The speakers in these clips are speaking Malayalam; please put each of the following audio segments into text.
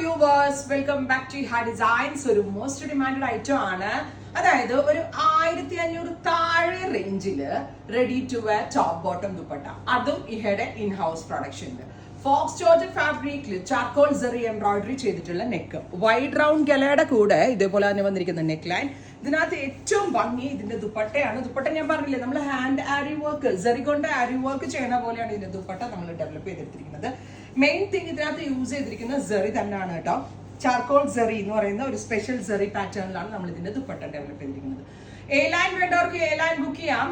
വ്യൂവേഴ്സ്, വെൽക്കം ബാക്ക് ടു ഹാ ഡിസൈൻസ്. ഒരു മോസ്റ്റ് ഡിമാൻഡഡ് ഐറ്റം ആണ്. അതായത് ഒരു 1500 താഴെ റേഞ്ചില് ready to wear top bottom dupatta, അതും ഇഹയുടെ ഇൻ ഹൗസ് പ്രൊഡക്ഷനിൽ ഫോക്സ് ജോർജറ്റ് ഫാബ്രിക്കിൽ ചാർക്കോൾ സെറി എംബ്രോയിഡറി ചെയ്തിട്ടുള്ള നെക്ക്, വൈഡ് റൗണ്ട് ഗലയുടെ കൂടെ ഇതേപോലെ തന്നെ വന്നിരിക്കുന്ന നെക്ക് ലൈൻ. ഇതിനകത്ത് ഏറ്റവും ഭംഗി ഇതിന്റെ ദുപ്പട്ടയാണ്. ദുപ്പട്ട ഞാൻ പറഞ്ഞില്ലേ, നമ്മൾ ഹാൻഡ് ആരി വർക്ക്, സെറി കൊണ്ട് ആരി വർക്ക് ചെയ്യുന്ന പോലെയാണ് ഇതിന്റെ ദുപ്പട്ട നമ്മൾ ഡെവലപ്പ് ചെയ്തെടുത്തിരിക്കുന്നത്. മെയിൻ തിങ് ഇതിനകത്ത് യൂസ് ചെയ്തിരിക്കുന്ന സെറി തന്നെയാണ് കേട്ടോ. ചാർക്കോൾ സെറി എന്ന് പറയുന്ന ഒരു സ്പെഷ്യൽ സെറി പാറ്റേണിലാണ് നമ്മൾ ഇതിന്റെ ദുപ്പട്ട ഡെവലപ്പ് ചെയ്തിരിക്കുന്നത്. എ ലൈൻ വേണ്ടവർക്ക് എ ലൈൻ ബുക്ക് ചെയ്യാം,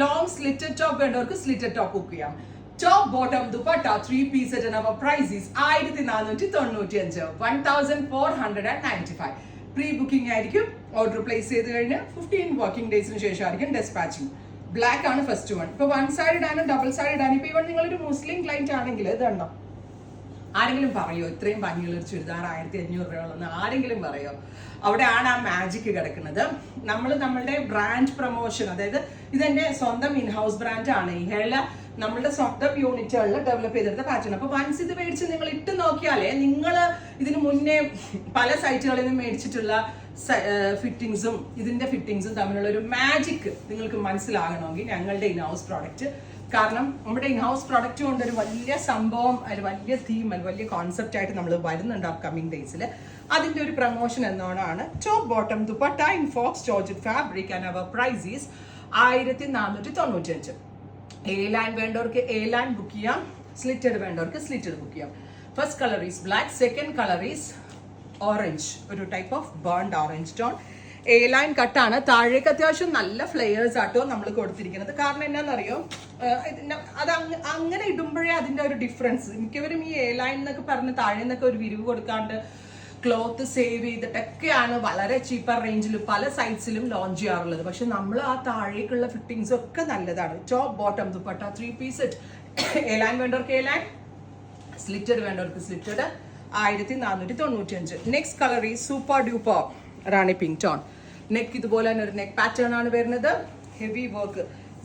ലോങ് സ്ലിറ്റഡ് ടോപ്പ് വേണ്ടവർക്ക് സ്ലിറ്റഡ് ടോപ്പ് ബുക്ക് ചെയ്യാം. Top bottom dupatta 3-piece set and our price is 1495, 1495. Pre-booking ആയിരിക്കും. ഓർഡർ പ്ലേസ് ചെയ്ത് കഴിഞ്ഞ് 15 വർക്കിംഗ് ഡേയ്സിന് ശേഷമായിരിക്കും ഡെസ്പാച്ചിങ്. ബ്ലാക്ക് ആണ് ഫസ്റ്റ് വൺ. ഇപ്പൊ വൺ സൈഡ് ആണ്, ഡബിൾ സൈഡ് ആണ്. ഇപ്പൊ ഇവൺ നിങ്ങളൊരു മുസ്ലിം ക്ലൈന്റ് ആണെങ്കിൽ ഇതുണ്ടോ, ആരെങ്കിലും പറയോ ഇത്രയും ഭംഗിയുള്ള ഒരു ചുരിദാർ 1500 രൂപയുള്ളതെന്ന് ആരെങ്കിലും പറയോ? അവിടെയാണ് ആ മാജിക് കിടക്കുന്നത്. നമ്മൾ നമ്മളുടെ ബ്രാൻഡ് പ്രൊമോഷൻ, അതായത് ഇതെന്റെ സ്വന്തം ഇൻഹൗസ് ബ്രാൻഡ് ആണ്. ഇഹയുള്ള നമ്മളുടെ സ്വന്തം യൂണിറ്റുകളിൽ ഡെവലപ്പ് ചെയ്തെടുത്ത പാറ്റേൺ. അപ്പൊ വൺസ് ഇത് മേടിച്ച് നിങ്ങൾ ഇട്ട് നോക്കിയാലേ, നിങ്ങൾ ഇതിന് മുന്നേ പല സൈറ്റുകളിൽ നിന്ന് മേടിച്ചിട്ടുള്ള ഫിറ്റിങ്സും ഇതിന്റെ ഫിറ്റിങ്സും തമ്മിലുള്ള ഒരു മാജിക് നിങ്ങൾക്ക് മനസ്സിലാകണമെങ്കിൽ ഞങ്ങളുടെ ഇൻഹൗസ് പ്രോഡക്റ്റ്, കാരണം നമ്മുടെ ഇൻഹൗസ് പ്രോഡക്റ്റ് കൊണ്ട് ഒരു വലിയ സംഭവം, അതിൽ വലിയ തീം, അതിൽ വലിയ കോൺസെപ്റ്റ് ആയിട്ട് നമ്മൾ വരുന്നുണ്ട് അപ്കമിങ് ഡേയ്സിൽ. അതിന്റെ ഒരു പ്രൊമോഷൻ എന്നോണാണ് top bottom dupatta in faux georgette fabric and our price is 1495. A line വേണ്ടവർക്ക് എ ലൈൻ ബുക്ക് ചെയ്യാം, സ്ലിറ്റഡ് വേണ്ടവർക്ക് സ്ലിറ്റഡ് ബുക്ക് ചെയ്യാം. First colour is black, second colour is orange, ഒരു type of burnt orange tone. A line കട്ടാണ്. താഴേക്ക് അത്യാവശ്യം നല്ല ഫ്ലെയേഴ്സ് ആട്ടോ നമ്മൾ കൊടുത്തിരിക്കുന്നത്. കാരണം എന്നാന്നറിയോ, അത് അങ്ങനെ ഇടുമ്പോഴേ അതിന്റെ ഒരു ഡിഫറൻസ്. മിക്കവരും ഈ എ ലൈൻ എന്നൊക്കെ പറഞ്ഞ് താഴെ നിന്നൊക്കെ ഒരു വിരിവ് കൊടുക്കാണ്ട് ക്ലോത്ത് സേവ് ചെയ്തിട്ടൊക്കെയാണ് വളരെ ചീപ്പർ റേഞ്ചിൽ പല സൈറ്റ്സിലും ലോഞ്ച് ചെയ്യാറുള്ളത്. പക്ഷെ നമ്മൾ ആ താഴേക്കുള്ള ഫിറ്റിങ്സ് ഒക്കെ നല്ലതാണ്. Top bottom dupatta 3-piece set. A line വേണ്ടവർക്ക് എ ലൈൻ, സ്ലിറ്റഡ് വേണ്ടവർക്ക് സ്ലിറ്റഡ്, 1495. നെക്സ്റ്റ് കളർ ഈ സൂപ്പർ ഡ്യൂപ്പർ റാണി പിങ്ക് ടോൺ. നെക്ക് ഇതുപോലെ തന്നെ ഒരു നെക്ക് പാറ്റേൺ ആണ് വരുന്നത്. ഹെവി വർക്ക്,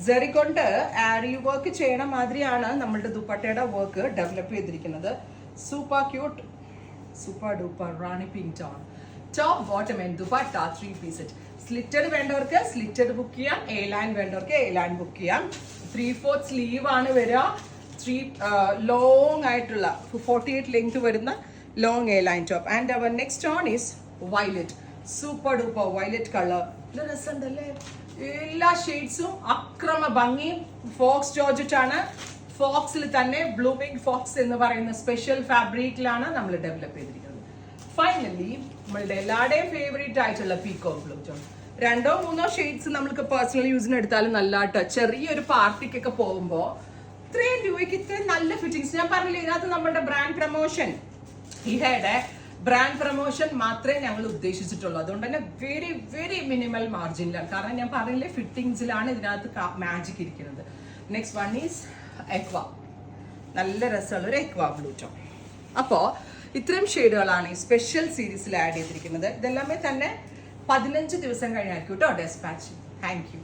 സെറി കൊണ്ട് ആരി വർക്ക് ചെയ്യണ മാതിരിയാണ് നമ്മളുടെ ദുപ്പട്ടയുടെ വർക്ക് ഡെവലപ്പ് ചെയ്തിരിക്കുന്നത്. Super cute, super duper Rani pink tone. Top bottom and dupatta 3-piece set. Slitted വേണ്ടവർക്ക് സ്ലിറ്റഡ് ബുക്ക് ചെയ്യാം, എ ലൈൻ വേണ്ടവർക്ക് എ ലൈൻ ബുക്ക് ചെയ്യാം. 3/4 സ്ലീവ് ആണ് വരിക. ലോങ് ആയിട്ടുള്ള 48 ലെങ്ത് വരുന്ന long A line top. And our next one is violet, super duper violet colour. ഇത് രസമുണ്ടല്ലേ, എല്ലാ ഷെയ്ഡ്സും അക്രമ ഭംഗിയും. ഫോക്സ് ജോർജറ്റ് ആണ്. ഫോക്സിൽ തന്നെ ബ്ലൂമിംഗ് ഫോക്സ് എന്ന് പറയുന്ന സ്പെഷ്യൽ ഫാബ്രിക്കിലാണ് നമ്മൾ ഡെവലപ്പ് ചെയ്തിരിക്കുന്നത്. ഫൈനലി നമ്മളുടെ എല്ലാവരുടെയും ഫേവറേറ്റ് ആയിട്ടുള്ള പീകോക്ക് ബ്ലൂ ടോൺ. 2-3 ഷെയ്ഡ്സ് നമുക്ക് പേഴ്സണൽ യൂസിന് എടുത്താലും നല്ലതായിട്ട്. ചെറിയൊരു പാർട്ടിക്കൊക്കെ പോകുമ്പോൾ ഇത്രയും രൂപയ്ക്ക് ഇത്രയും നല്ല ഫിറ്റിങ്സ്. ഞാൻ പറഞ്ഞില്ല, ഇതിനകത്ത് നമ്മുടെ ബ്രാൻഡ് പ്രൊമോഷൻ, ഇഹയുടെ ബ്രാൻഡ് പ്രൊമോഷൻ മാത്രമേ ഞങ്ങൾ ഉദ്ദേശിച്ചിട്ടുള്ളൂ. അതുകൊണ്ട് തന്നെ വെരി വെരി മിനിമൽ മാർജിനിലാണ്. കാരണം ഞാൻ പറഞ്ഞില്ലേ, ഫിറ്റിങ്സിലാണ് ഇതിനകത്ത് മാജിക് ഇരിക്കുന്നത്. Next one is aqua. നല്ല രസമുള്ള ഒരു എക്വ ബ്ലൂ ടോൺ. അപ്പോൾ ഇത്രയും ഷെയ്ഡുകളാണ് ഈ സ്പെഷ്യൽ സീരീസിൽ ആഡ് ചെയ്തിരിക്കുന്നത്. ഇതെല്ലാമേ തന്നെ 15 ദിവസം കഴിഞ്ഞായിരിക്കും കേട്ടോ ഡെസ്പാച്ച്. Thank you.